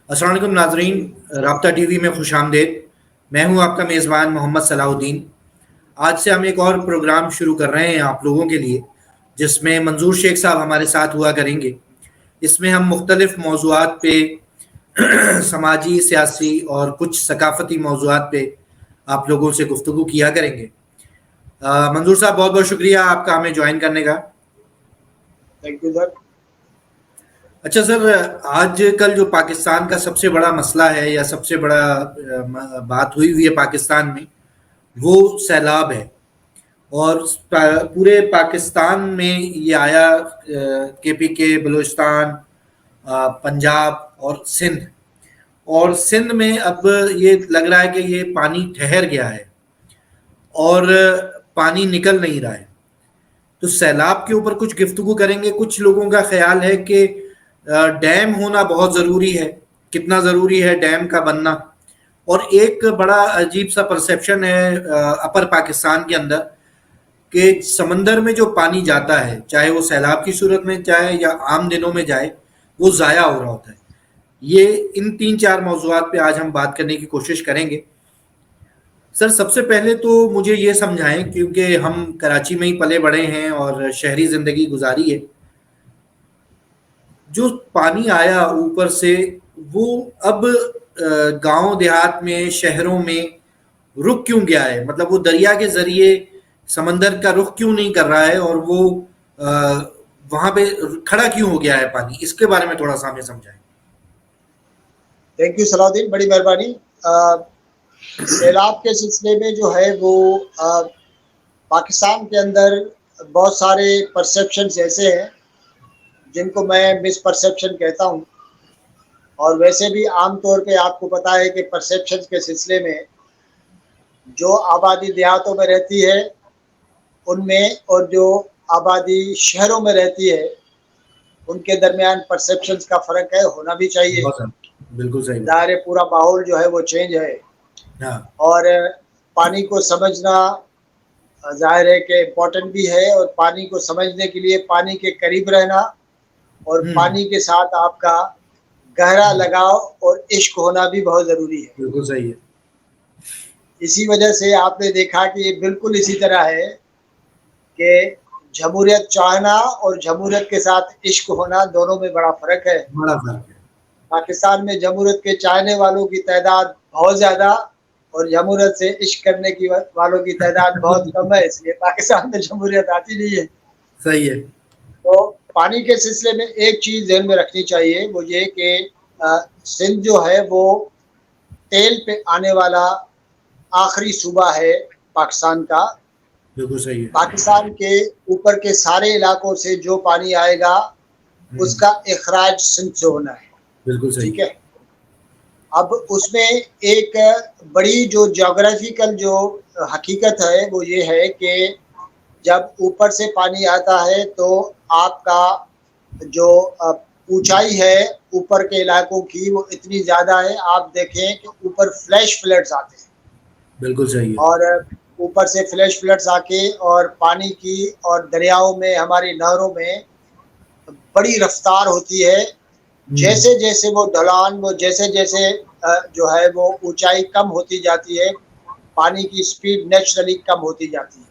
अस्सलाम वालेकुम नाजरीन, राब्ता टीवी में खुशामदेद। मैं हूं आपका मेज़बान मोहम्मद सलाहुद्दीन। आज से हम एक और प्रोग्राम शुरू कर रहे हैं आप लोगों के लिए, जिसमें मंजूर शेख साहब हमारे साथ हुआ करेंगे। इसमें हम मुख्तलिफ मौज़ूआत पे समाजी, सियासी और कुछ सकाफ़ती मौज़ूआत पे आप लोगों से गुफ्तगू किया करेंगे। मंजूर साहब, बहुत बहुत शुक्रिया आपका हमें ज्वाइन करने का। Thank you sir. अच्छा सर, आजकल जो पाकिस्तान का सबसे बड़ा मसला है या सबसे बड़ा बात हुई है पाकिस्तान में, वो सैलाब है। और पूरे पाकिस्तान में ये आया, KPK, बलूचिस्तान, पंजाब और सिंध। और सिंध में अब ये लग रहा है कि ये पानी ठहर गया है और पानी निकल नहीं रहा है। तो सैलाब के ऊपर कुछ गुफ्तगू करेंगे। कुछ लोगों का ख्याल है कि डैम होना बहुत ज़रूरी है। कितना ज़रूरी है डैम का बनना। और एक बड़ा अजीब सा परसेप्शन है अपर पाकिस्तान के अंदर कि समंदर में जो पानी जाता है, चाहे वो सैलाब की सूरत में जाए या आम दिनों में जाए, वो ज़ाया हो रहा होता है। ये इन 3-4 मौज़ूआत पे आज हम बात करने की कोशिश करेंगे। सर, सबसे पहले तो मुझे ये समझाएं, क्योंकि हम कराची में ही पले बड़े हैं और शहरी ज़िंदगी गुजारी है। जो पानी आया ऊपर से, वो अब गांव देहात में, शहरों में रुक क्यों गया है? मतलब वो दरिया के जरिए समंदर का रुख क्यों नहीं कर रहा है और वो वहां पे खड़ा क्यों हो गया है पानी? इसके बारे में थोड़ा सा हमें समझाएं। थैंक यू सलाउद्दीन, बड़ी मेहरबानी। सैलाब के सिलसिले में जो है वो पाकिस्तान के अंदर बहुत सारे परसेप्शंस ऐसे हैं जिनको मैं मिसपरसेप्शन कहता हूं। और वैसे भी आम तौर पे आपको पता है कि परसेप्शंस के सिलसिले में जो आबादी देहातों में रहती है उनमें और जो आबादी शहरों में रहती है उनके दरमियान परसेप्शंस का फ़र्क है, होना भी चाहिए। बिल्कुल सही बात। ज़ाहिर है पूरा माहौल जो है वो चेंज है। हाँ। और पानी को समझना ज़ाहिर है कि इम्पोर्टेंट भी है, और पानी को समझने के लिए पानी के करीब रहना और हम्म। पानी के साथ आपका गहरा लगाव और इश्क होना भी बहुत ज़रूरी है। बिल्कुल सही है। इसी वजह से आपने देखा कि ये बिल्कुल इसी तरह है कि जमहूरियत चाहना और जमहूरियत के साथ इश्क होना, दोनों में बड़ा फ़र्क है। बड़ा फर्क है। पाकिस्तान में जमहूरियत के चाहने वालों की तादाद बहुत ज़्यादा और जमहूरियत से इश्क करने की वालों की तादाद बहुत कम है, इसलिए पाकिस्तान में जमहूरियत आती नहीं है। सही है। तो पानी के सिलसिले में एक चीज़ ध्यान में रखनी चाहिए वो ये कि सिंध जो है वो तेल पे आने वाला आखिरी सूबा है पाकिस्तान का। बिल्कुल सही है। पाकिस्तान के ऊपर के सारे इलाकों से जो पानी आएगा उसका इखराज सिंध से होना है। बिल्कुल सही। ठीक है। अब उसमें एक बड़ी जो ज्योग्राफिकल जो हकीकत है वो ये है कि जब ऊपर से पानी आता है तो आपका जो ऊंचाई है ऊपर के इलाकों की वो इतनी ज़्यादा है, आप देखें कि ऊपर फ्लैश फ्लड्स आते हैं। बिल्कुल सही है। और ऊपर से फ्लैश फ्लड्स आके और पानी की और दरियाओं में, हमारी नहरों में बड़ी रफ्तार होती है। जैसे जैसे वो ढलान, वो जैसे जैसे जो है वो ऊंचाई कम होती जाती है, पानी की स्पीड नेचुरली कम होती जाती है।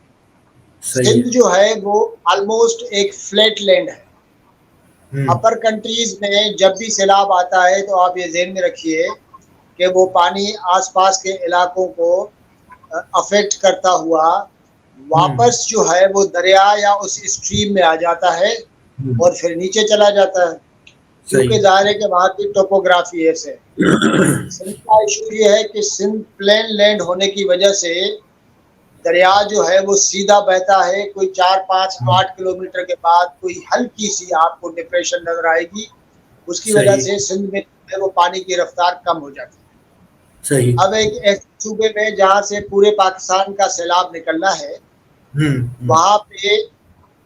सही सिंध है। जो है वो ऑलमोस्ट एक फ्लैट लैंड है। अपर कंट्रीज में जब भी सैलाब आता है तो आप ये ज़हन में रखिए कि वो पानी आसपास के इलाकों को अफेक्ट करता हुआ वापस जो है वो दरिया या उस स्ट्रीम में आ जाता है और फिर नीचे चला जाता है, क्योंकि ज़ाहिर है कि वहाँ की टोपोग्राफी ऐसे है। सिंध का इशू ये है कि सिंध प्लेन लैंड होने की वजह से दरिया जो है वो सीधा बहता है। कोई 4, 5, 8 किलोमीटर के बाद कोई हल्की सी आपको डिप्रेशन नजर आएगी, उसकी वजह से सिंध में वो पानी की रफ्तार कम हो जाती है। सही। अब एक ऐसे सूबे में जहाँ से पूरे पाकिस्तान का सैलाब निकलना है, वहाँ पे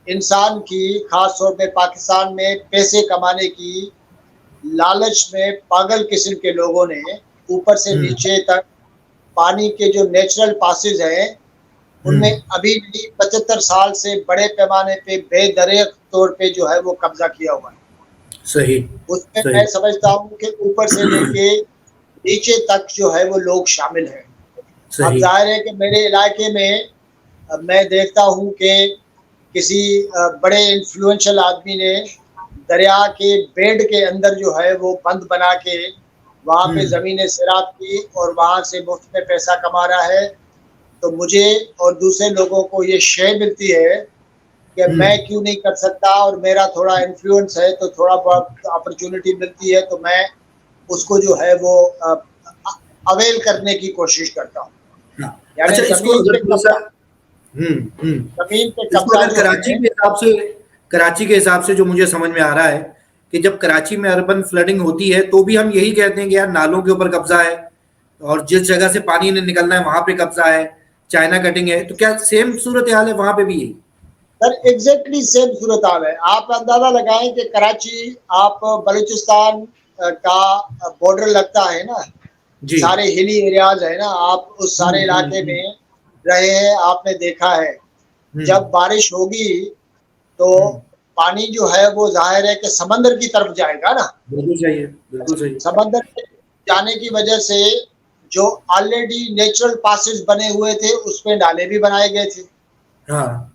इंसान की, खास तौर पे पाकिस्तान में पैसे कमाने की लालच में पागल किस्म के लोगों ने ऊपर से नीचे तक पानी के जो नेचुरल पासेज हैं उनमें अभी भी 75 साल से बड़े पैमाने पे बेदरिक तौर पे जो है वो कब्जा किया हुआ है। सही। उसमें सही। मैं समझता हूँ कि ऊपर से लेके नीचे तक जो है वो लोग शामिल हैं। अब सही। ज़ाहिर है कि मेरे इलाके में मैं देखता हूँ कि किसी बड़े इन्फ्लुएंशियल आदमी ने दरिया के बेड के अंदर जो है वो बंद बना के वहाँ पे हम्म। ज़मीनें सैराब की और वहाँ से मुफ्त में पैसा कमा रहा है। तो मुझे और दूसरे लोगों को ये शय मिलती है कि मैं हम्म। क्यों नहीं कर सकता, और मेरा थोड़ा इन्फ्लुएंस है तो थोड़ा बहुत अपॉर्चुनिटी मिलती है तो मैं उसको जो है वो अवेल करने की कोशिश करता हूँ। हाँ। यानी अच्छा, इसको अगर थोड़ा सा ज़मीन पे इसको कब्जा अगर जो है। कराची के हिसाब से जो मुझे समझ में आ रहा है कि जब कराची में अर्बन फ्लडिंग होती है तो भी हम यही कहते हैं कि यार नालों के ऊपर कब्जा है, और जिस जगह से पानी ने निकलना है वहां पे कब्जा है, चाइना कटिंग है, तो क्या सेम सूरत हाल है वहां पे भी यही? सर एग्जैक्टली सेम सूरत हाल है। आप अंदाजा लगाएं कि कराची, आप बलूचिस्तान का बॉर्डर लगता है ना, जी। सारे हिली एरियाज है ना, आप उस सारे इलाके हम्म। में रहे हैं, आपने देखा है हम्म। जब बारिश होगी तो हम्म। पानी जो है वो जाहिर है कि समंदर की तरफ जाएगा ना। बिल्कुल सही है, बिल्कुल सही। समंदर में जाने की वजह से जो ऑलरेडी नेचुरल पासेस बने हुए थे उसमें नाले भी बनाए गए थे। हाँ।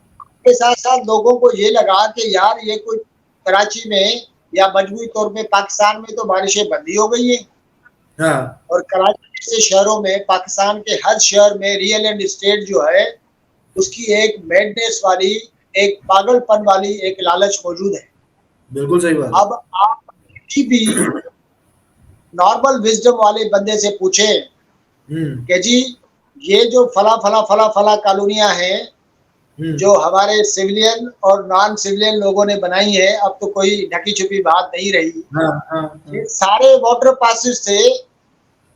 के साथ साथ लोगों को ये लगा कि यार ये कोई कराची में या मजबूरी तौर पे पाकिस्तान में तो बारिशें बंद ही हो गई है। हाँ। और कराची जैसे शहरों में, पाकिस्तान के हर शहर में रियल एस्टेट जो है उसकी एक मैडनेस वाली, एक पागलपन वाली एक लालच मौजूद है। बिल्कुल सही बात अब आप किसी भी नॉर्मल विजडम वाले बंदे से पूछे है। कि जी ये जो फला फला फला फला कॉलोनियां हैं हम्म। जो हमारे सिविलियन और नॉन सिविलियन लोगों ने बनाई है, अब तो कोई ढकी छुपी बात नहीं रही, हाँ। हाँ। हाँ। ये सारे वाटर पासिस थे।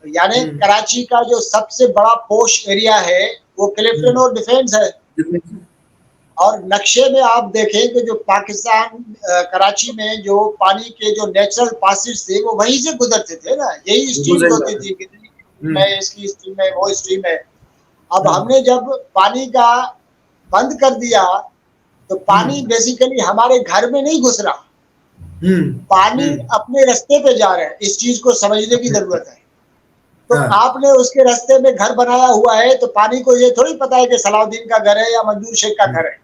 यानी हम्म। कराची का जो सबसे बड़ा पोश एरिया है वो क्लिफ्टन हम्म। और डिफेंस है। और नक्शे में आप देखें कि जो पाकिस्तान कराची में जो पानी के जो नेचुरल पासिस थे वो वहीं से गुजरते थे ना, यही बिल्कुल स्ट्रीम्स सही होती बात है। थी कि स्ट्रीम हम्म। है, इसकी स्ट्रीम है, वो स्ट्रीम है। अब हम्म। हमने जब पानी का बंद कर दिया तो पानी हम्म। बेसिकली हमारे घर में नहीं घुस रहा, हम्म। पानी हम्म। अपने रास्ते पे जा रहा है। इस चीज को समझने की जरूरत है। तो हाँ। आपने उसके रास्ते में घर बनाया हुआ है तो पानी को ये थोड़ी पता है कि सलाउद्दीन का घर है या मंजूर शेख का घर है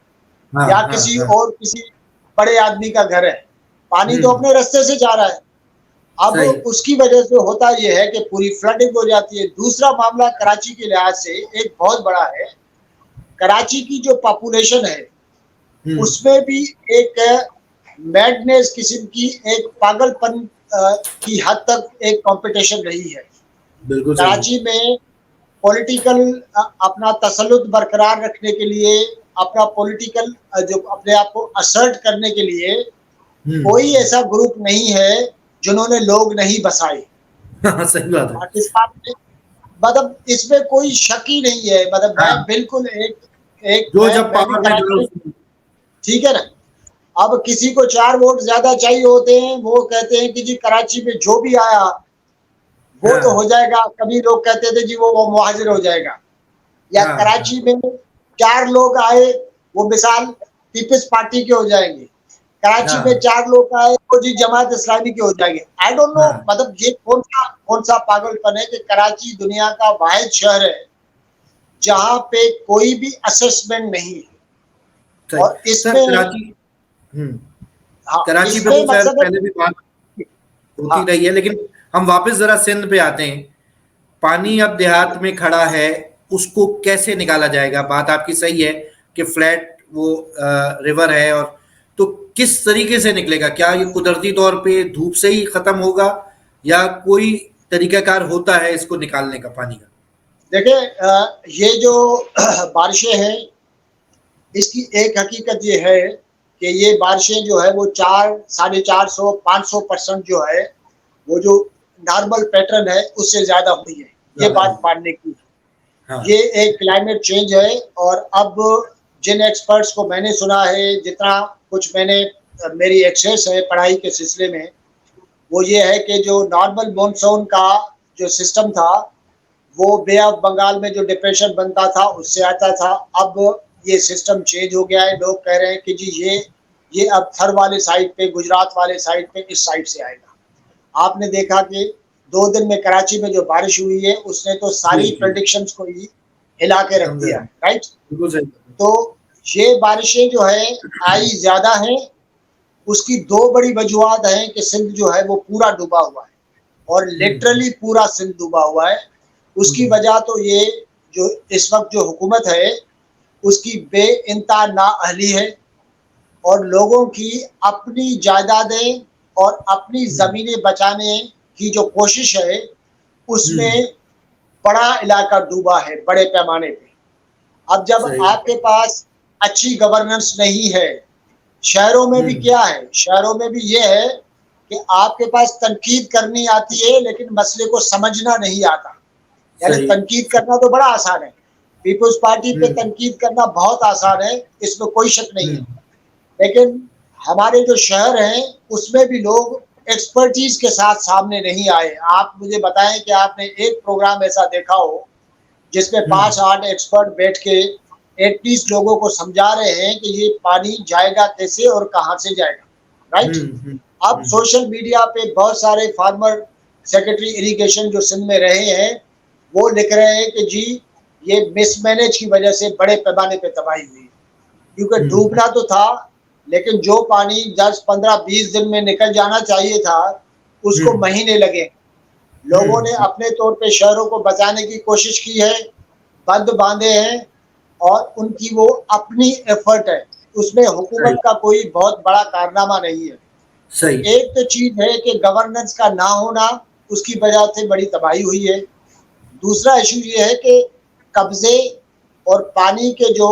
हाँ। या हाँ। किसी हाँ। और किसी बड़े आदमी का घर है। पानी तो हम्म। अपने रास्ते से जा रहा है। अब सही। उसकी वजह से होता यह है कि पूरी फ्लडिंग हो जाती है। दूसरा मामला कराची के लिहाज से एक बहुत बड़ा है। कराची की जो पॉपुलेशन है हम्म। उसमें भी एक मैडनेस किस्म की, एक पागलपन की हद तक एक कंपटीशन रही है। बिल्कुल सही है। कराची में पॉलिटिकल अपना तसल्लुत बरकरार रखने के लिए, अपना पॉलिटिकल जो अपने आप को असर्ट करने के लिए कोई हम्म। ऐसा ग्रुप नहीं है जिन्होंने लोग नहीं बसाए हाँ, सही बात है। पाकिस्तान में। मतलब इसमें कोई शक ही नहीं है। मतलब मैं हाँ, बिल्कुल एक एक जो जब मैं भी पावर में कराची जाओ में, ठीक है ना। अब किसी को 4 वोट ज्यादा चाहिए होते हैं, वो कहते हैं कि जी कराची में जो भी आया वो तो हो हाँ। जाएगा। कभी लोग कहते थे जी वो मुहाजिर हो जाएगा। या हाँ। कराची में 4 लोग आए, वो मिसाल पीपल्स पार्टी के हो जाएंगे। कराची में हाँ। 4 लोग आए वो जी जमात इस्लामी के हो जाएंगे। आई डोंट नो, हाँ। मतलब ये कौन सा पागलपन है कि कराची दुनिया का वाहिद शहर है जहां पे कोई भी असेसमेंट नहीं है। सही। और सर इसमें, कराची। हम्म। हाँ कराची पे इसमें तो खैर मकसद है। पहले भी बात होती हाँ रही है, लेकिन हम वापस जरा सिंध पे आते हैं। पानी अब देहात में खड़ा है, उसको कैसे निकाला जाएगा? बात आपकी सही है कि फ्लैट वो रिवर है, और तो किस तरीके से निकलेगा? क्या ये कुदरती तौर पे धूप से ही खत्म होगा, या कोई तरीकाकार होता है इसको निकालने का पानी का? देखिए, ये जो बारिशें हैं इसकी एक हकीकत ये है कि ये बारिशें जो है वो 400, 450, 500% जो है वो जो नॉर्मल पैटर्न है उससे ज्यादा हुई है। ये ज्यादा बात है। मानने की। हाँ। ये एक क्लाइमेट चेंज है। और अब जिन एक्सपर्ट्स को मैंने सुना है, जितना कुछ मैंने मेरी एक्सेस है पढ़ाई के सिलसिले में, वो ये है कि जो नॉर्मल मॉनसून का जो सिस्टम था वो बे ऑफ बंगाल में जो डिप्रेशन बनता था उससे आता था। अब ये सिस्टम चेंज हो गया है। लोग कह रहे हैं कि जी ये ये अब थर वाले साइड पे, गुजरात वाले साइड पे, इस साइड से आएगा। आपने देखा कि 2 दिन में कराची में जो बारिश हुई है उसने तो सारी जी, जी। प्रेडिक्शंस को ही हिला के रख समझा। दिया, राइट? बिल्कुल सही। तो ये बारिशें जो है आई ज़्यादा हैं, उसकी 2 बड़ी वजूहत हैं कि सिंध जो है वो पूरा डूबा हुआ है और हुँ, लिटरली पूरा सिंध डूबा हुआ है। उसकी हुँ, वजह तो ये जो इस वक़्त जो हुकूमत है, उसकी बेइंतहा नाअहली है और लोगों की अपनी जायदादें और अपनी हुँ, ज़मीनें बचाने की जो कोशिश है, हुँ, उसमें बड़ा इलाका डूबा है, बड़े पैमाने पे। अब जब सही। आपके पास अच्छी गवर्नेंस नहीं है, शहरों में भी हुँ, क्या है, शहरों में भी ये है कि आपके पास तनकीद करनी आती है लेकिन मसले को समझना नहीं आता। यानी सही। तनकीद करना तो बड़ा आसान है, पीपल्स पार्टी पे हुँ, तनकीद करना बहुत आसान है, इसमें कोई शक नहीं हुँ, है। लेकिन हमारे जो शहर हैं उसमें भी लोग एक्सपर्टीज के साथ सामने नहीं आए। आप मुझे बताएं कि आपने एक प्रोग्राम ऐसा देखा हो जिसमें हुँ, 5-8 एक्सपर्ट बैठ के एटलीस्ट लोगों को समझा रहे हैं कि ये पानी जाएगा कैसे और कहाँ से जाएगा, राइट? हुँ, हुँ, अब हुँ, सोशल मीडिया पे बहुत सारे फार्मर सेक्रेटरी इरिगेशन जो सिंध में रहे हैं, वो लिख रहे हैं कि जी ये मिसमैनेज की वजह से बड़े पैमाने पे तबाही हुई, क्योंकि हुँ, डूबना तो था लेकिन जो पानी 10-15-20 दिन में निकल जाना चाहिए था, हुँ, उसको महीने लगे। लोगों ने हुँ, अपने तौर पे शहरों को बचाने की कोशिश की है, बंद बांधे हैं और उनकी वो अपनी एफर्ट है, उसमें सही, हुकूमत का कोई बहुत बड़ा कारनामा नहीं है। तो सही। एक तो चीज़ है कि गवर्नेंस का ना होना, उसकी वजह से बड़ी तबाही हुई है। दूसरा इश्यू ये है कि कब्ज़े और पानी के जो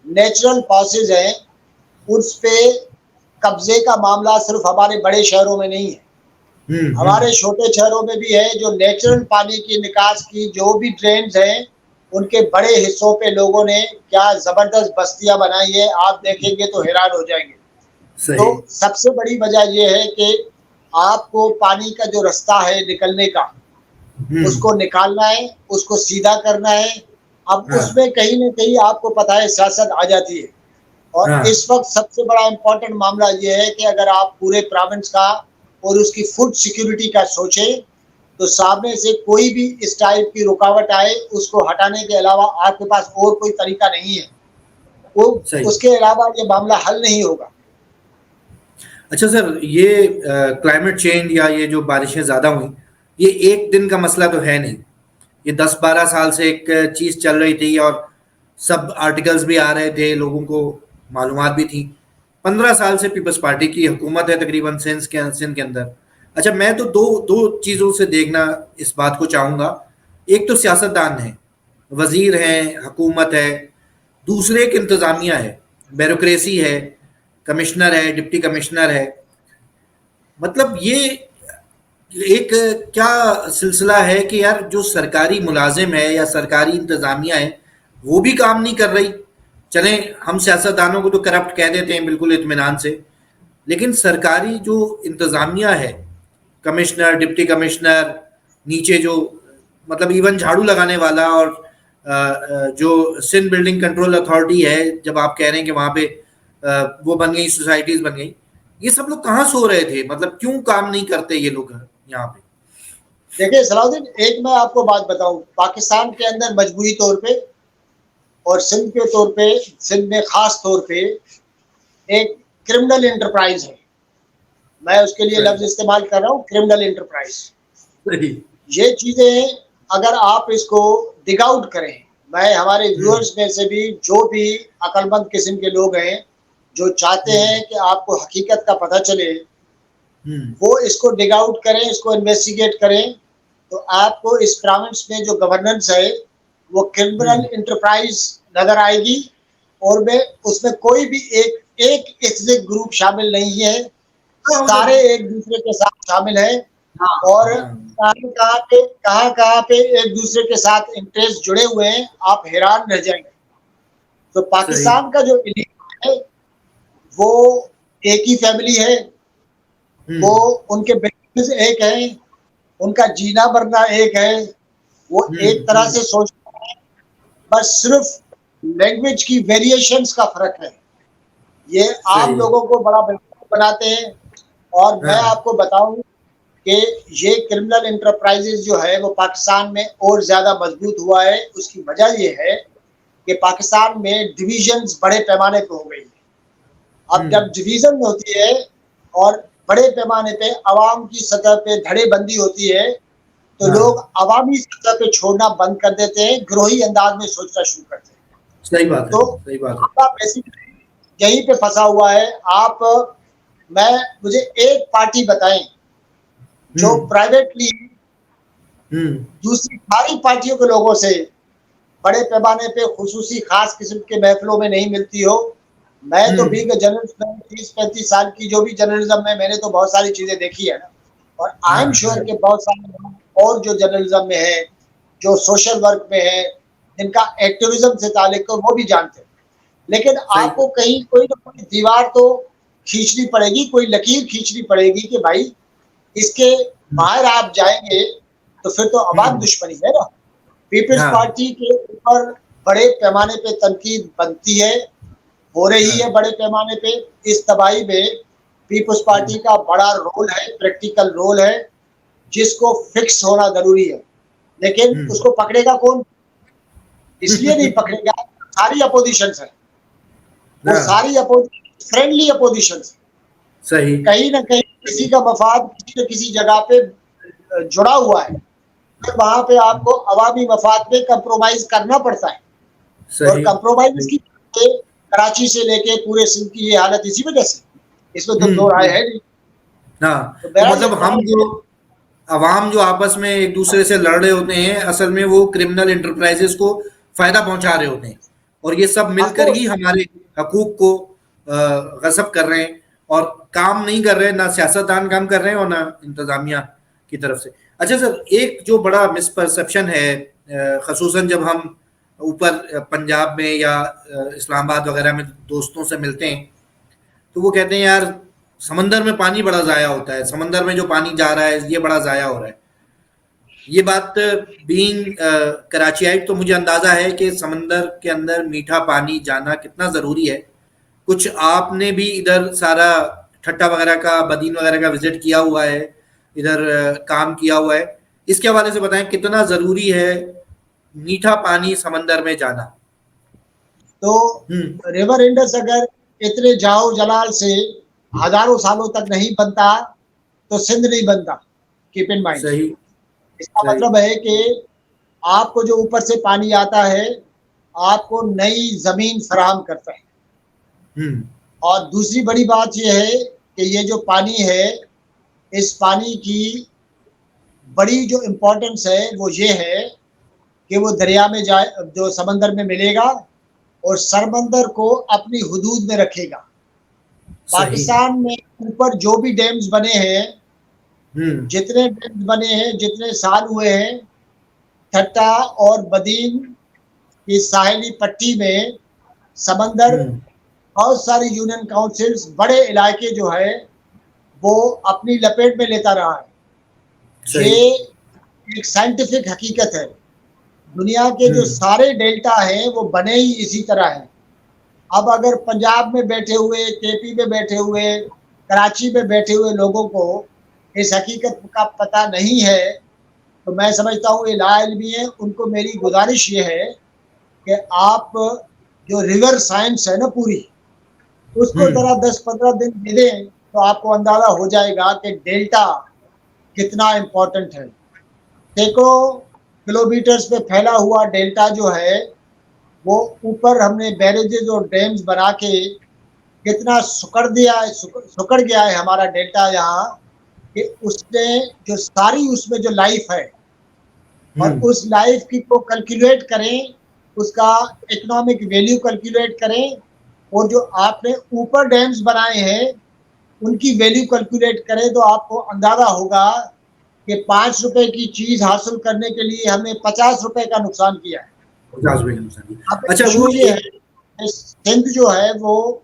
नेचुरल पॉसेज हैं, उस पे कब्ज़े का मामला सिर्फ़ हमारे बड़े शहरों में नहीं है। हुँ, हमारे हुँ, छोटे शहरों में भी है, जो नेचुरल पानी की निकास की जो भी ड्रेन्स हैं, उनके बड़े हिस्सों पे लोगों ने क्या ज़बरदस्त बस्तियाँ बनाई है, आप देखेंगे तो हैरान हो जाएँगे। तो सही। सबसे बड़ी वजह ये है कि आपको पानी का जो रास्ता है निकलने का, हुँ, उसको निकालना है, उसको सीधा करना है। अब हाँ, उसमें कहीं न कहीं आपको पता है सियासत आ जाती है और हाँ, इस वक़्त सबसे बड़ा इम्पोर्टेंट मामला ये है कि अगर आप पूरे प्रोविंस का और उसकी फूड सिक्योरिटी का सोचें, तो सामने से कोई भी इस टाइप की रुकावट आए, उसको हटाने के अलावा आपके पास और कोई तरीका नहीं है। वो सही। उसके अलावा ये मामला हल नहीं होगा। अच्छा सर, ये क्लाइमेट चेंज या ये जो बारिशें ज़्यादा हुई, ये एक दिन का मसला तो है नहीं। ये 10-12 साल से एक चीज़ चल रही थी और सब आर्टिकल्स भी आ रहे थे, लोगों को मालूमात भी थी। 15 साल से पीपल्स पार्टी की हुकूमत है तकरीबन सिंध के अंदर। अच्छा, मैं तो दो दो चीज़ों से देखना इस बात को चाहूँगा। एक तो सियासतदान है, वज़ीर हैं, हुकूमत है। दूसरे एक इंतज़ामिया है, ब्यूरोक्रेसी है, कमिश्नर है, डिप्टी कमिश्नर है। मतलब ये एक क्या सिलसिला है कि यार जो सरकारी मुलाजिम है या सरकारी इंतजामिया है, वो भी काम नहीं कर रही। चलें, हम सियासतदानों को तो करप्ट कह देते हैं बिल्कुल इत्मीनान से, लेकिन सरकारी जो इंतजामिया है, कमिश्नर, डिप्टी कमिश्नर, नीचे जो मतलब इवन झाड़ू लगाने वाला और जो सिंध बिल्डिंग कंट्रोल अथॉरिटी है, जब आप कह रहे हैं कि वहाँ पे वो बन गई, सोसाइटीज बन गई, ये सब लोग कहाँ सो रहे थे? मतलब क्यों काम नहीं करते ये लोग यहाँ पे? देखिए सलाउद्दीन, एक मैं आपको बात बताऊँ, पाकिस्तान के अंदर मजबूरी तौर पे और सिंध के तौर पे, सिंध में ख़ास तौर पे एक क्रिमिनल एंटरप्राइज़ है। मैं उसके लिए सही, लफ्ज़ इस्तेमाल कर रहा हूँ, क्रिमिनल एंटरप्राइज़। सही। ये चीज़ें अगर आप इसको डिग आउट करें, मैं हमारे हम्म, व्यूअर्स में से भी जो भी अक्लमंद किस्म के लोग हैं, जो चाहते हम्म, हैं कि आपको हकीकत का पता चले, हम्म, वो इसको डिग आउट करें, इसको इन्वेस्टिगेट करें, तो आपको इस प्रोविंस में जो गवर्नेंस है, वो क्रिमिनल हम्म, एंटरप्राइज़ नज़र आएगी और में उसमें कोई भी एक एक एथनिक ग्रुप शामिल नहीं है, हाँ, सारे एक दूसरे के साथ शामिल हैं हाँ, और हाँ, कहाँ पे एक दूसरे के साथ इंटरेस्ट जुड़े हुए हैं, आप हैरान रह जाएंगे। तो सही। पाकिस्तान का जो एलीट है, वो एक ही फैमिली है, वो हम्म, उनके बिजनेस एक है, उनका जीना मरना एक है, वो एक तरह हम्म, से सोचते हैं, बस सिर्फ लैंग्वेज की वेरिएशंस का फर्क है। ये आम सही है। लोगों को बड़ा बेवकूफ बनाते हैं। और मैं हाँ। आपको बताऊं कि ये क्रिमिनल इंटरप्राइजेज जो है वो पाकिस्तान में और ज्यादा मजबूत हुआ है। उसकी वजह ये है कि पाकिस्तान में डिविजन्स बड़े पैमाने पे हो गई है। अब हम्म। जब डिवीजन होती है और बड़े पैमाने पे अवाम की सतह पे धड़ेबंदी होती है, तो लोग हाँ, अवामी सतह पे छोड़ना बंद कर देते हैं, गिरोही अंदाज में सोचना शुरू करते हैं। सही बात है, तो सही बात है। आपका बेसिकली यहीं पे फंसा हुआ है। आप मैं मुझे एक पार्टी बताएं जो हम्म। प्राइवेटली हम्म। दूसरी सारी पार्टियों के लोगों से बड़े पैमाने पे खुसूसी खास किस्म के महफिलों में नहीं मिलती हो। मैं तो हम्म। बीइंग जर्नलिस्ट, 30-35 साल की जो भी जर्नलिज्म में मैंने तो बहुत सारी चीजें देखी है ना। और आई हाँ, एम श्योर हाँ। कि बहुत सारे लोग और जो जर्नलिज्म में है, जो सोशल वर्क में है, जिनका एक्टिविज्म से ताल्लुक है, वो भी जानते हैं। लेकिन सही। आपको कहीं कोई ना कोई दीवार तो खींचनी पड़ेगी, कोई लकीर खींचनी पड़ेगी कि भाई इसके हम्म। बाहर आप जाएंगे तो फिर तो आबाद हम्म। दुश्मनी है ना। पीपल्स हाँ। पार्टी के ऊपर बड़े पैमाने पे तनकीद बनती है, हो रही है हाँ। बड़े पैमाने पे। इस तबाही में पीपल्स हम्म। पार्टी का बड़ा रोल है, प्रैक्टिकल रोल है, जिसको फिक्स होना जरूरी है। लेकिन हम्म। उसको पकड़ेगा कौन? इसलिए नहीं पकड़ेगा, सारी अपोजिशन है, वो हाँ। सारी अपोजिशन फ्रेंडली अपोजिशन है। सही। कहीं ना कहीं किसी का मफाद किसी न किसी जगह पे जुड़ा हुआ है, फिर वहां पे आपको अवामी मफाद पे कंप्रोमाइज करना पड़ता है। और सही। कंप्रोमाइज सही। की कराची से लेके पूरे सिंध की ये हालत इसी वजह से, इसमें तो दो राय हम्म। है नहीं। हाँ, तो तो मेरा ये मतलब हम ख्याल जो है। अवाम जो आपस में एक दूसरे से लड़ रहे होते हैं, असल में वो क्रिमिनल इंटरप्राइजेस को फायदा पहुंचा रहे होते हैं, और ये सब ऑफ मिलकर ही कोर्स। हमारे हकूक को गसब कर रहे हैं, और काम नहीं कर रहे हैं, ना सियासतदान काम कर रहे हैं और ना इंतजामिया की तरफ से। अच्छा सर, एक जो बड़ा मिसपरसेप्शन है, खसूसन जब हम ऊपर पंजाब में या इस्लामाबाद वगैरह में दोस्तों से मिलते हैं, तो वो कहते हैं यार समंदर में पानी बड़ा ज़ाया होता है, समंदर में जो पानी जा रहा है ये बड़ा ज़ाया हो रहा है। ये बात बीइंग कराचियाइट तो मुझे अंदाज़ा है कि समंदर के अंदर मीठा पानी जाना कितना ज़रूरी है। कुछ आपने भी इधर सारा ठट्टा वगैरह का, बदीन वगैरह का विजिट किया हुआ है, इधर काम किया हुआ है, इसके हवाले से बताएं कितना ज़रूरी है मीठा पानी समंदर में जाना। तो हम्म। रिवर इंडस अगर इतने जाओ जलाल से हजारों सालों तक नहीं बनता तो सिंध नहीं बनता। Keep in mind. सही। इसका सही। मतलब है कि आपको जो ऊपर से पानी आता है, आपको नई जमीन फराहम करता है। हम्म। और दूसरी बड़ी बात यह है कि ये जो पानी है, इस पानी की बड़ी जो इम्पोर्टेंस है वो ये है कि वो दरिया में जाए, जो समंदर में मिलेगा और समंदर को अपनी हुदूद में रखेगा। सही। पाकिस्तान में ऊपर जो भी डैम्स बने हैं, हम्म। जितने डैम्स बने हैं, जितने साल हुए हैं, ठट्टा और बदीन की साहिली पट्टी में समंदर, हम्म। बहुत सारी यूनियन काउंसिल्स, बड़े इलाके जो है वो अपनी लपेट में लेता रहा है। सही। ये एक साइंटिफिक हकीकत है। दुनिया के जो हम्म। सारे डेल्टा हैं वो बने ही इसी तरह हैं। अब अगर पंजाब में बैठे हुए, केपी में बैठे हुए, कराची में बैठे हुए लोगों को इस हकीकत का पता नहीं है, तो मैं समझता हूँ ये लाइल्मी है। उनको मेरी गुजारिश ये है कि आप जो रिवर साइंस है ना पूरी, उसको हम्म। जरा 10-15 दिन दे दें तो आपको अंदाजा हो जाएगा कि डेल्टा कितना इम्पोर्टेंट है। सैकड़ों किलोमीटर्स पे फैला हुआ डेल्टा जो है, वो ऊपर हमने बैरेजेस और डैम्स बना के कितना सुकड़ गया है हमारा डेल्टा यहाँ, कि उसने जो सारी उसमें जो लाइफ है, और हम्म। उस लाइफ की को कैलकुलेट करें, उसका इकोनॉमिक वैल्यू कैलकुलेट करें, और जो आपने ऊपर डैम्स बनाए हैं उनकी वैल्यू कैलकुलेट करें, तो आपको अंदाजा होगा कि 5 रुपए की चीज हासिल करने के लिए हमने 50 रुपए का नुकसान किया है। 50 रुपए की नुकसान। अब अच्छा, इशू वो ये है कि सिंध जो है वो,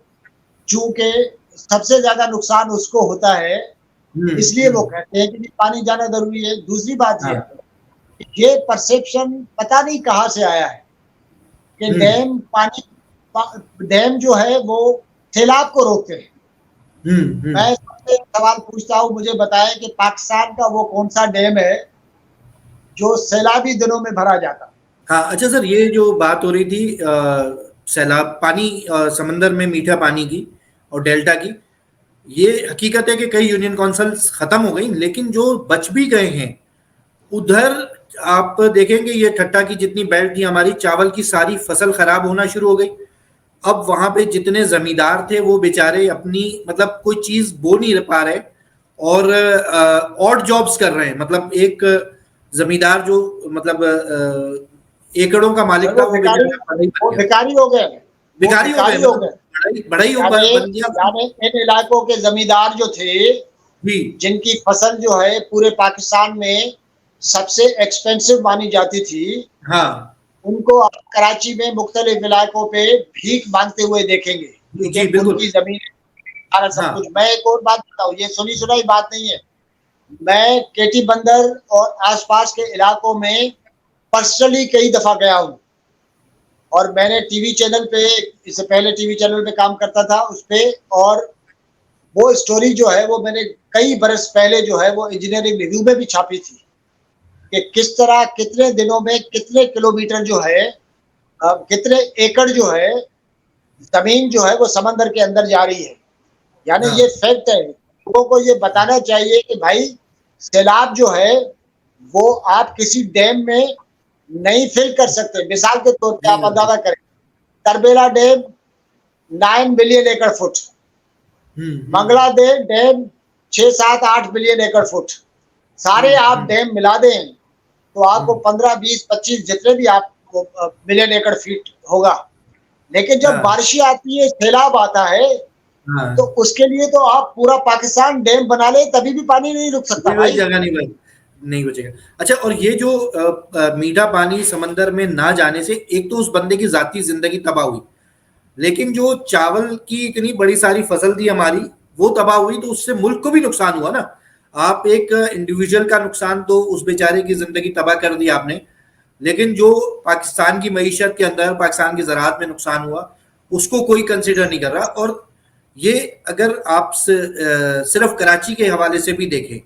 चूंकि सबसे ज्यादा नुकसान उसको होता है, इसलिए वो हम्म। कहते हैं कि पानी जाना जरूरी है। दूसरी बात ये हाँ। है कि ये परसेप्शन पता नहीं कहाँ से आया है कि हम्म। डैम पानी, डैम जो है वो सैलाब को रोकते हैं। हम्म। मैं सबसे सवाल पूछता हूँ, मुझे बताएं कि पाकिस्तान का वो कौन सा डैम है जो सैलाबी दिनों में भरा जाता? हाँ, अच्छा सर, ये जो बात हो रही थी सैलाब पानी, समंदर में मीठा पानी की और डेल्टा की, ये हकीकत है कि कई यूनियन काउंसिल्स खत्म हो गई, लेकिन जो बच भी गए हैं उधर आप देखेंगे ये ठट्टा की जितनी बेल्ट थी हमारी, चावल की सारी फसल खराब होना शुरू हो गई। अब वहां पे जितने जमींदार थे वो बेचारे अपनी मतलब कोई चीज बो नहीं पा रहे, और ऑड जॉब्स कर रहे हैं। मतलब एक जमींदार जो मतलब एकड़ों का भाई मालिक था, वो वो भिखारी, बेचारा बड़ा ही बन वो गया। भिखारी हो गए, वो भिखारी हो गए, भिखारी हो मतलब गए। बड़ा ही यानी बन गया। यानी इन इलाकों के जमींदार जो थे, जी। जिनकी फसल जो है पूरे पाकिस्तान में सबसे एक्सपेंसिव मानी जाती थी, हाँ। उनको आप कराची में मुख्तलिफ इलाकों पे भीख मांगते हुए देखेंगे, जी जी, क्योंकि बिल्कुल। उनकी जमीन सारा सब हाँ। कुछ। मैं एक और बात बताऊं, ये सुनी सुनाई बात नहीं है। मैं केटी बंदर और आसपास के इलाकों में पर्सनली कई दफा गया हूं, और मैंने टीवी चैनल पे, इससे पहले टीवी चैनल पे काम करता था उस पे, और वो स्टोरी जो है वो मैंने कई बरस पहले जो है वो इंजीनियरिंग रिव्यू में भी छापी थी, कि किस तरह कितने दिनों में कितने किलोमीटर जो है, कितने एकड़ जो है जमीन जो है वो समंदर के अंदर जा रही है। यानी ये हाँ। फैक्ट है, लोगों को ये बताना चाहिए कि भाई सैलाब जो है वो आप किसी डैम में नहीं फिल कर सकते। मिसाल के तौर पे नहीं आप होती। अंदाजा करें, तरबेला डैम 9 बिलियन एकड़ फुट, मंगला डैम डैम 6, 7, 8 बिलियन एकड़ फुट, सारे आप हम्म। डैम मिला दें तो आपको हम्म। 15, 20, 25 जितने भी आप मिलियन एकड़ फीट होगा। लेकिन जब हाँ। बारिश आती है, सैलाब आता है, तो हाँ, उसके लिए तो आप पूरा पाकिस्तान डैम बना ले, तभी भी पानी नहीं रुक सकता कोई भी भाई। जगह नहीं बचेगा। अच्छा, और ये जो मीठा पानी समंदर में ना जाने से एक तो उस बंदे की जाती जिंदगी तबाह हुई, लेकिन जो चावल की इतनी बड़ी सारी फसल थी हमारी, वो तबाह हुई, तो उससे मुल्क को भी नुकसान हुआ ना। आप एक इंडिविजुअल का नुकसान तो उस बेचारे की जिंदगी तबाह कर दी आपने, लेकिन जो पाकिस्तान की मईशत के अंदर, पाकिस्तान की ज़राअत में नुकसान हुआ, उसको कोई कंसिडर नहीं कर रहा। और ये अगर आप सिर्फ कराची के हवाले से भी देखें,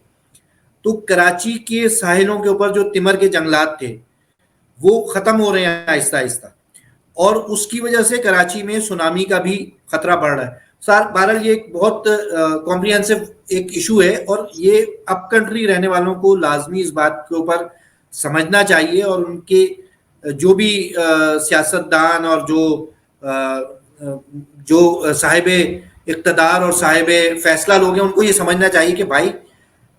तो कराची के साहिलों के ऊपर जो तिमर के जंगलात थे वो खत्म हो रहे हैं आहिस्ता आहिस्ता, और उसकी वजह से कराची में सुनामी का भी खतरा बढ़ रहा है। सर बहरहाल ये एक बहुत कॉम्प्रिहेंसिव एक इशू है, और ये अप कंट्री रहने वालों को लाजमी इस बात के ऊपर समझना चाहिए, और उनके जो भी सियासतदान और जो साहिब इक़्तिदार और साहिब फैसला लोग हैं, उनको ये समझना चाहिए कि भाई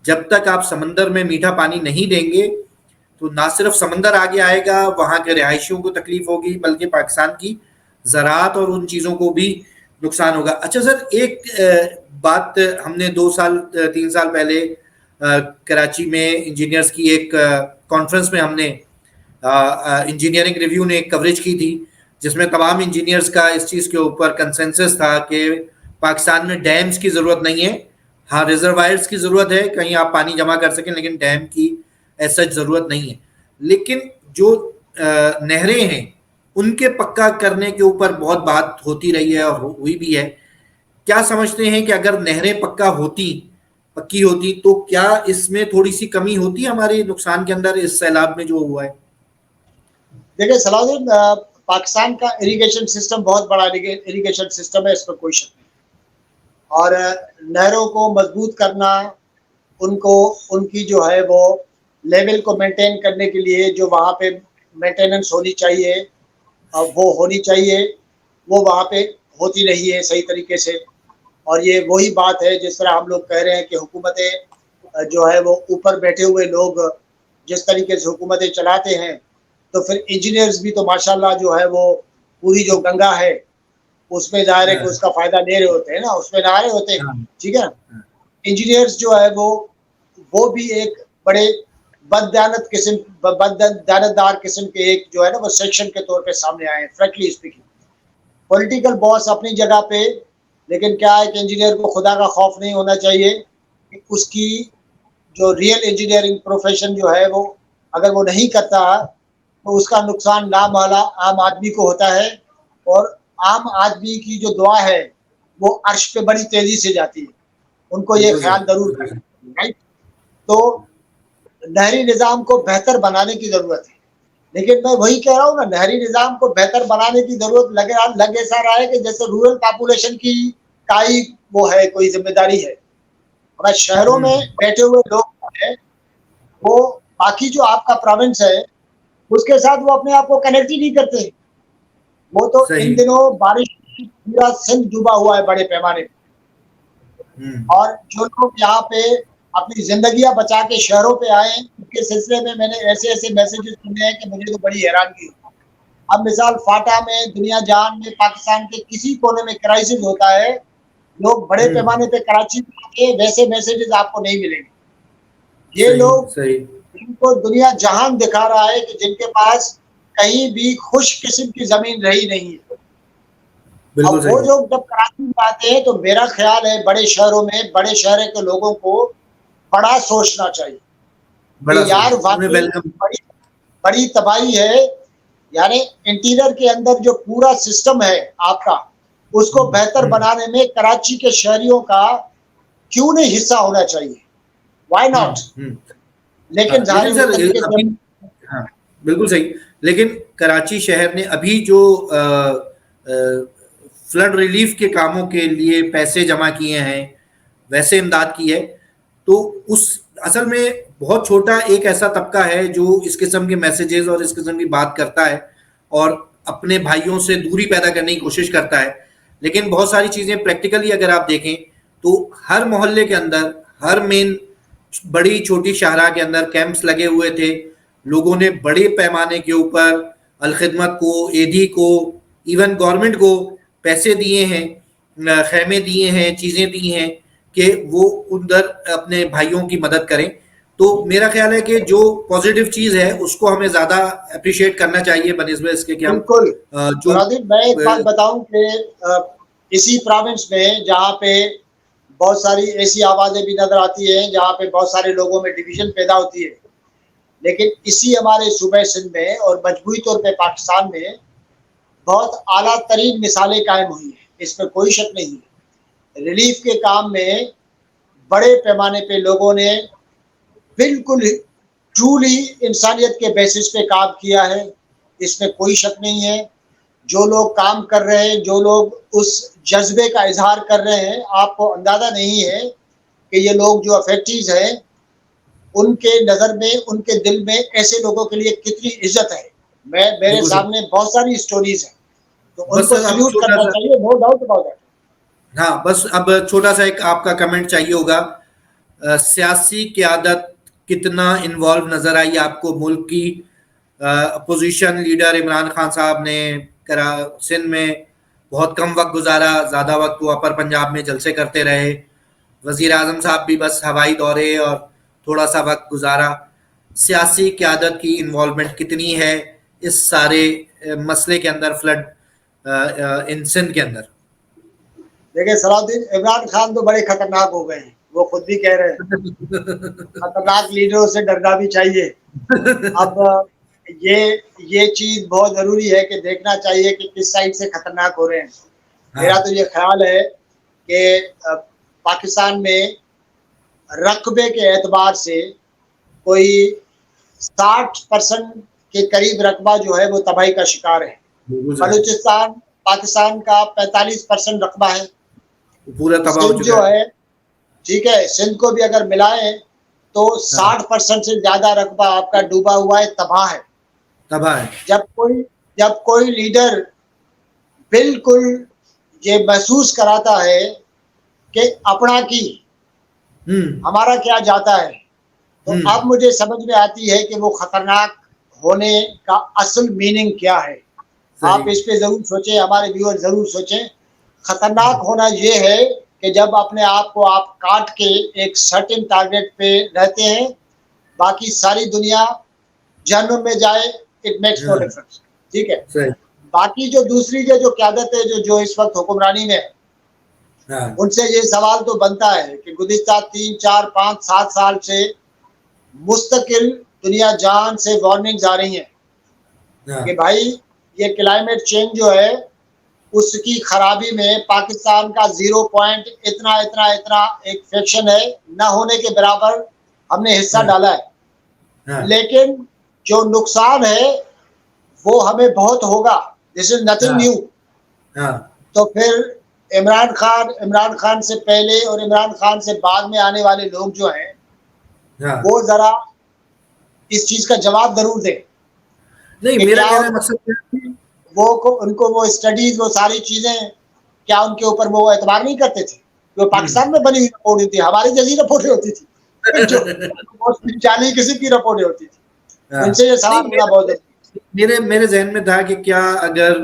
जब तक आप समंदर में मीठा पानी नहीं देंगे, तो ना सिर्फ समंदर आगे आएगा, वहां के रिहायशियों को तकलीफ होगी, बल्कि पाकिस्तान की ज़राअत और उन चीज़ों को भी नुकसान होगा। अच्छा सर, एक बात हमने 2 साल 3 साल पहले कराची में इंजीनियर्स की एक कॉन्फ्रेंस में हमने इंजीनियरिंग रिव्यू ने एक कवरेज की थी, जिसमें तमाम इंजीनियर्स का इस चीज़ के ऊपर कंसेंसस था कि पाकिस्तान में डैम्स की ज़रूरत नहीं है। हाँ, रिजर्वायर्स की ज़रूरत है, कहीं आप पानी जमा कर सकें, लेकिन डैम की ऐसा ज़रूरत नहीं है। लेकिन जो नहरें हैं उनके पक्का करने के ऊपर बहुत बात होती रही है और हुई भी है। क्या समझते हैं कि अगर नहरें पक्की होती तो क्या इसमें थोड़ी सी कमी होती हमारे नुकसान के अंदर, इस सैलाब में जो हुआ है? देखिए सलाउद्दीन, पाकिस्तान का इरिगेशन सिस्टम बहुत बड़ा इरिगेशन सिस्टम है, इसमें कोई शक नहीं। और नहरों को मजबूत करना, उनको उनकी जो है वो लेवल को मेंटेन करने के लिए जो वहाँ पे मेंटेनेंस होनी चाहिए, वो होनी चाहिए, वो वहाँ पे होती नहीं है सही तरीके से। और ये वही बात है जिस तरह हम लोग कह रहे हैं कि हुकूमतें जो है वो ऊपर बैठे हुए लोग जिस तरीके से हुकूमतें चलाते हैं, तो फिर इंजीनियर्स भी तो माशाल्लाह जो है वो पूरी जो गंगा है उसमें ज़ाहिर है कि हाँ। उसका फ़ायदा ले रहे होते हैं ना, उसमें नहा रहे होते हैं। हाँ। ठीक है ना? हाँ। इंजीनियर्स जो है वो भी एक बड़े बददानतदार किस्म के एक जो है ना वो सेक्शन के तौर पे सामने आए हैं, फ्रैंकली स्पीकिंग। पॉलिटिकल बॉस अपनी जगह पे, लेकिन क्या है कि इंजीनियर को खुदा का खौफ नहीं होना चाहिए कि उसकी जो रियल इंजीनियरिंग प्रोफेशन जो है वो अगर वो नहीं करता तो उसका नुकसान लामहला आम आदमी को होता है। और आम आदमी की जो दुआ है वो अर्श पे बड़ी तेजी से जाती है। उनको ये ख्याल जरूर करना है, राइट। तो नहरी निज़ाम को बेहतर बनाने की ज़रूरत है, लेकिन मैं वही कह रहा हूँ ना, नहरी निज़ाम को बेहतर बनाने की ज़रूरत लग ऐसा रहा है कि जैसे रूरल पॉपुलेशन की का ही वो है, कोई ज़िम्मेदारी है। हमारे शहरों में बैठे हुए लोग हैं, वो बाकी जो आपका प्रोविंस है, उसके साथ वो अपने आप को कनेक्ट ही नहीं करते। वो तो इन सही। दिनों बारिश पूरा सिंध डूबा हुआ है बड़े पैमाने पे, और जो लोग यहाँ पे अपनी जिंदगियां बचा के शहरों पे आए, उनके सिलसिले में मैंने ऐसे ऐसे मैसेजेस सुने हैं कि मुझे तो बड़ी हैरानगी हुई। अब मिसाल फाटा में, दुनिया जहान में, पाकिस्तान के किसी कोने में क्राइसिस होता है, लोग बड़े पैमाने पे कराची में आके वैसे मैसेजेस आपको नहीं मिलेंगे। ये सही लोग, सही। इनको दुनिया जहान दिखा रहा है कि जिनके पास कहीं भी खुश किस्म की जमीन रही नहीं है। बिल्कुल अब वो सही। जो जब कराची में आते हैं, तो मेरा ख्याल है बड़े शहरों में, बड़े शहर के लोगों को बड़ा सोचना चाहिए बड़ा कि यार सोच उन्हें वाकई वेलकम। बड़ी बड़ी तबाही है। यानी इंटीरियर के अंदर जो पूरा सिस्टम है आपका, उसको बेहतर बनाने में कराची के शहरियों का क्यों नहीं हिस्सा होना चाहिए? Why not? लेकिन लेकिन जाहिर सर तरीके से, अभी, हाँ बिल्कुल सही। लेकिन कराची शहर ने अभी जो फ्लड रिलीफ के कामों के लिए पैसे जमा किए हैं, वैसे इमदाद की है, तो उस असल में बहुत छोटा एक ऐसा तबका है जो इस किस्म के मैसेजेस और इस किस्म की बात करता है और अपने भाइयों से दूरी पैदा करने की कोशिश करता है। लेकिन बहुत सारी चीज़ें प्रैक्टिकली अगर आप देखें तो हर मोहल्ले के अंदर, हर मेन बड़ी छोटी शाहरा के अंदर कैंप्स लगे हुए थे। लोगों ने बड़े पैमाने के ऊपर अलखिदमत को, एडी को, इवन गवर्नमेंट को पैसे दिए हैं, खेमे दिए हैं, चीज़ें दी हैं कि वो उधर अपने भाइयों की मदद करें। तो मेरा ख्याल है कि जो पॉजिटिव चीज़ है उसको हमें ज़्यादा अप्रिशिएट करना चाहिए बनिस्बत इसके कि हम बिल्कुल। जो मुरादिन, मैं एक बात बताऊं कि इसी प्रोविंस में जहाँ पे बहुत सारी ऐसी आवाज़ें भी नज़र आती हैं जहाँ पे बहुत सारे लोगों में डिवीज़न पैदा होती है, लेकिन इसी हमारे सूबे सिंध में और मजमूई तौर पे पाकिस्तान में बहुत आला तरीन मिसालें कायम हुई हैं, इसमें कोई शक नहीं है। रिलीफ के काम में बड़े पैमाने पे लोगों ने बिल्कुल ट्रूली इंसानियत के बेसिस पे काम किया है, इसमें कोई शक नहीं है। जो लोग काम कर रहे हैं, जो लोग उस जज्बे का इजहार कर रहे हैं, आपको अंदाज़ा नहीं है कि ये लोग जो अफेक्टीज हैं, उनके नज़र में, उनके दिल में ऐसे लोगों के लिए कितनी इज्जत है। मेरे बिल्कुल सही। सामने बहुत सारी स्टोरीज हैं, तो बस उनको सर अब सल्यूट छोटा करना सा, चाहिए, नो डाउट अबाउट दैट। हाँ बस अब छोटा सा एक आपका कमेंट चाहिए होगा। सियासी क़यादत कितना इन्वॉल्व नज़र आई आपको? मुल्क की अपोजिशन लीडर इमरान खान साहब ने करा सिंध में बहुत कम वक्त गुजारा, ज़्यादा वक्त वो अपर पंजाब में जलसे करते रहे। वज़ीर आज़म साहब भी बस हवाई दौरे और थोड़ा सा वक्त गुजारा। सियासी क़यादत की इन्वॉल्वमेंट कितनी है इस सारे मसले के अंदर, फ्लड इन सिंध के अंदर? देखिए सलाउद्दीन, इमरान खान तो बड़े खतरनाक हो गए हैं, वो खुद भी कह रहे हैं। खतरनाक लीडरों से डरना भी चाहिए। अब ये ये चीज बहुत जरूरी है कि देखना चाहिए कि किस साइड से खतरनाक हो रहे हैं। मेरा तो हाँ। ये ख्याल है कि पाकिस्तान में रकबे के एतबार से कोई 60% के करीब रकबा जो है वो तबाही का शिकार है। बिल्कुल सही। बलूचिस्तान पाकिस्तान का 45% रकबा है। वो पूरा तबाह हो सिंध चुका जो है। है, ठीक है, सिंध को भी अगर मिलाएं तो हाँ 60% से ज्यादा रकबा आपका डूबा हुआ है, तबाह है। तबाह है। जब कोई जब कोई लीडर बिल्कुल ये महसूस कराता है कि अपना की हम्म। हमारा क्या जाता है, तो अब हम्म। मुझे समझ में आती है कि वो खतरनाक होने का असल मीनिंग क्या है। सही। आप इस पे जरूर सोचें, हमारे व्यूअर जरूर सोचें। खतरनाक होना ये है कि जब अपने आप को आप काट के एक सर्टेन टारगेट पे रहते हैं, बाकी सारी दुनिया जहन्नुम में जाए, इट मेक्स नो हाँ डिफरेंस। ठीक है। सही। बाकी जो दूसरी जो क्यादत है, जो इस वक्त हुक्मरानी में है, हाँ उनसे ये सवाल तो बनता है कि गुज़िश्ता 3, 4, 5, 7 साल से मुस्तकिल दुनिया जहान से वार्निंग्स आ रही हैं हाँ कि भाई ये क्लाइमेट चेंज जो है, उसकी खराबी में पाकिस्तान का 0 पॉइंट इतना इतना इतना एक फ्रैक्शन है, न होने के बराबर हमने हिस्सा डाला है। हाँ, लेकिन जो नुकसान है वो हमें बहुत होगा। दिस इज नथिंग हाँ, न्यू। हाँ, तो फिर इमरान खान से पहले और इमरान खान से बाद में आने वाले लोग जो हैं हाँ। वो जरा इस चीज का जवाब जरूर दें नहीं, कि मेरा क्या कहना मकसद क्या है कि उनको वो स्टडीज वो सारी चीजें क्या उनके ऊपर वो एतबार नहीं करते थे? जो पाकिस्तान में बनी हुई रिपोर्ट थी, हमारी जैसी रिपोर्टें होती थी जो जाली किसी की रिपोर्टें होती थी। हाँ, उनसे ये नहीं, सवाल होना बहुत जरूरी। मेरे मेरे जहन में था कि क्या अगर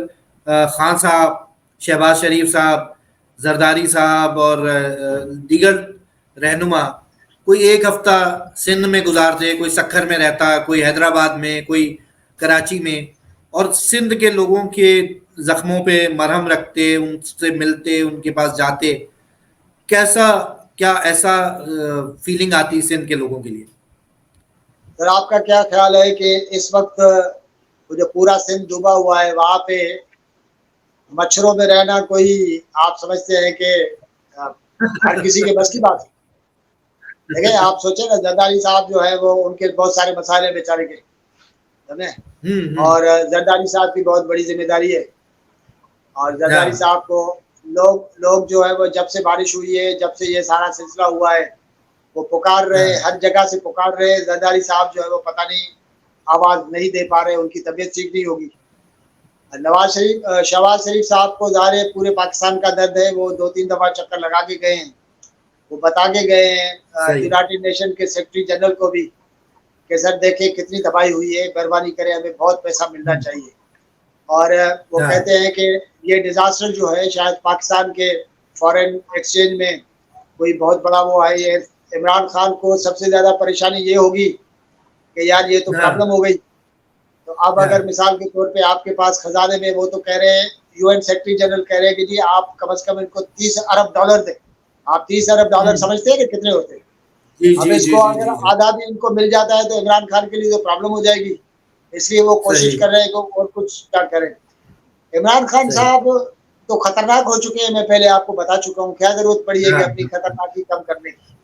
खान साहब, शहबाज शरीफ साहब, जरदारी साहब और दीगर रहनुमा कोई एक हफ्ता सिंध में गुजारते, कोई सक्खर में रहता, कोई हैदराबाद में, कोई कराची में, और सिंध के लोगों के जख्मों पे मरहम रखते, उनसे मिलते, उनके पास जाते, कैसा, क्या ऐसा फीलिंग आती सिंध के लोगों के लिए? सर आपका क्या ख्याल है कि इस वक्त वो जो पूरा सिंध डूबा हुआ है वहां पे मच्छरों में रहना कोई आप समझते हैं कि अ, हर किसी के बस की बात है? देखिए आप सोचे ना, जरदारी साहब जो है वो उनके बहुत सारे मसाले बेचारे के, समझे? हम्म। और जरदारी साहब की बहुत बड़ी जिम्मेदारी है। और जरदारी हाँ, साहब को लोग लोग जो है वो जब से बारिश हुई है, जब से ये सारा सिलसिला हुआ है, वो पुकार रहे, हाँ, हर जगह से पुकार रहे। जरदारी साहब जो है वो पता नहीं आवाज नहीं दे पा रहे, उनकी तबीयत ठीक नहीं होगी। शहबाज शरीफ साहब को ज़ाहिर है पूरे पाकिस्तान का दर्द है, वो 2-3 दफा चक्कर लगा के गए हैं, वो बता के गए हैं सही। यूनाइटेड नेशन के सेक्रेटरी जनरल को भी कि सर देखिए कितनी तबाही हुई है, मेहरबानी करें, हमें बहुत पैसा मिलना हम्म। चाहिए। और वो हाँ, कहते हैं कि ये डिजास्टर जो है शायद पाकिस्तान के फॉरेन एक्सचेंज में कोई बहुत बड़ा वो है। ये इमरान खान को सबसे ज्यादा परेशानी ये होगी कि यार ये तो प्रॉब्लम हाँ, हो गई। तो अब अगर हाँ, मिसाल के तौर पे आपके पास खजाने में वो तो कह रहे हैं, यूएन सेक्रेटरी जनरल कह रहे हैं कि जी आप कम से कम इनको $30 अरब दें। आप $30 अरब हम्म। समझते हैं कि कितने होते हैं? जी, अब जी, जी, इसको जी, अगर जी, जी। आधा भी इनको मिल जाता है तो इमरान खान के लिए तो प्रॉब्लम हो जाएगी। इसलिए वो कोशिश सही, कर रहे हैं कि और कुछ क्या करें। इमरान खान सही। साहब तो खतरनाक हो चुके हैं, मैं पहले आपको बता चुका हूँ, क्या जरूरत पड़ी है कि हाँ, अपनी हाँ, खतरनाकी कम करने की।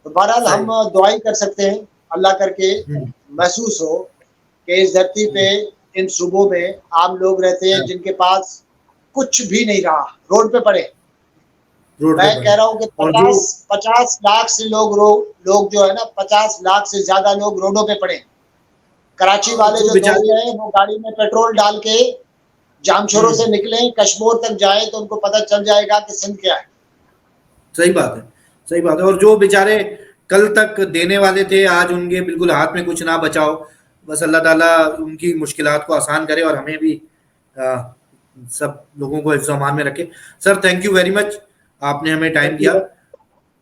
तो बहरहाल सही। हम दुआ ही कर सकते हैं, अल्लाह करके हम्म, महसूस हो कि इस धरती पे, हम्म। इन सूबों में आम लोग रहते हैं हाँ, जिनके पास कुछ भी नहीं रहा, रोड पे पड़े। रोड पे मैं पड़े। कह रहा हूँ कि और जो 50 लाख से लोग जो है ना, 50 लाख से ज्यादा लोग रोडों पे पड़े। कराची वाले जो जो दोस्त बेचारे, हैं वो गाड़ी में पेट्रोल डाल के जामशोरों से हम्म, निकले, कश्मीर तक जाए तो उनको पता चल जाएगा कि सिंध क्या है। सही बात है, सही बात है। और जो बेचारे कल तक देने वाले थे, आज उनके बिल्कुल हाथ में कुछ ना बचाओ। बस अल्लाह ताला उनकी मुश्किलात को आसान करे और हमें भी आ, सब लोगों को हिफ्ज़ अमान में रखे। Sir, thank you very much, आपने हमें टाइम थैंक यू दिया।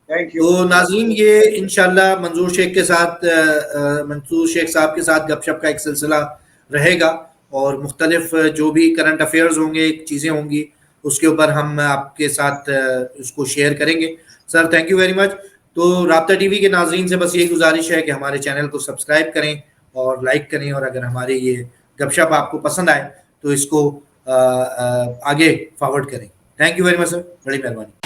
Thank you. तो नाज़रीन, ये इंशाल्लाह मंजूर शेख के साथ, मंसूर शेख साहब के साथ गपशप का एक सिलसिला रहेगा, और मुख्तलिफ जो भी करंट अफेयर्स होंगे, चीज़ें होंगी, उसके ऊपर हम आपके साथ उसको शेयर करेंगे। Sir, thank you very much. तो राब्ता टीवी के नाज़रीन से बस यही गुजारिश है कि हमारे चैनल को सब्सक्राइब करें और लाइक करें, और अगर हमारे ये गपशप आपको पसंद आए तो इसको आगे फॉरवर्ड करें। Thank you very much sir, बड़ी मेहरबानी।